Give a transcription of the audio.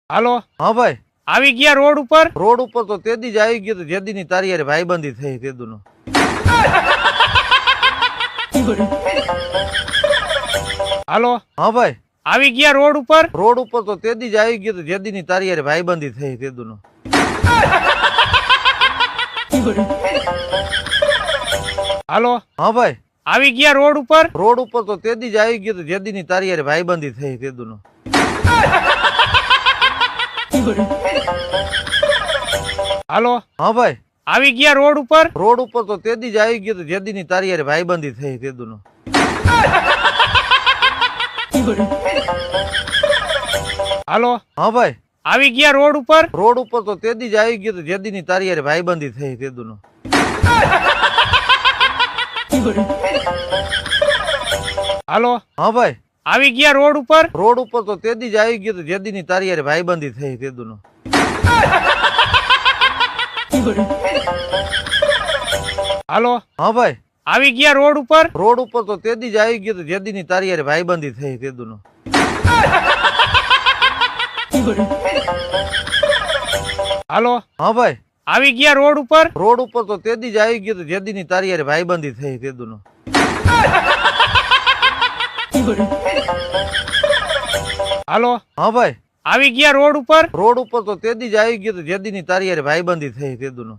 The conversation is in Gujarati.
હાલો हाँ भाई આવી ગયા રોડ ઉપર रोड ऊपर तो तेदी ज आई गयो तो जेदी नी तारी यार भाईबंधी થઈ તેદુ નો હાલો हाँ भाई આવી ગયા રોડ ઉપર तो तेदी ज आई गयो तो जेदी नी तारी यार भाईबंधी થઈ તેદુ નો હાલો हाँ भाई આવી ગયા રોડ ઉપર तो तेदी ज आई गयो तो जेदी नी तारी यार भाईबंधी થઈ તેદુ નો હાલો हाँ भाई આવી ગયા રોડ ઉપર तो तेदी ज आई गयो तो जेदी नी तारी यार भाईबंधी થઈ તેદુ નો હાલો हाँ भाई આવી ગયા રોડ ઉપર तो तेदी ज आई गयो तो जेदी नी तारी यार भाईबंधी થઈ તેદુ નો હાલો हाँ भाई આવી ગયા રોડ ઉપર तो तेदी ज आई गयो तो जेदी नी तारी यार भाईबंधी થઈ તેદુ નો હાલો हाँ भाई આવી ગયા રોડ ઉપર तो तेदी ज आई गयो तो जेदी नी तारी यार भाईबंधी થઈ તેદુ નો હાલો હા ભાઈ, આવી ગયા રોડ ઉપર? રોડ ઉપર તો તેદી જ આવી ગયો તો જેદી ની તારી યાર ભાઈબંધી થઈ તેદુનો. હાલો હા ભાઈ, આવી ગયા રોડ ઉપર? રોડ ઉપર તો તેદી જ આવી ગયો તો જેદી ની તારી યાર ભાઈબંધી થઈ તેદુનો.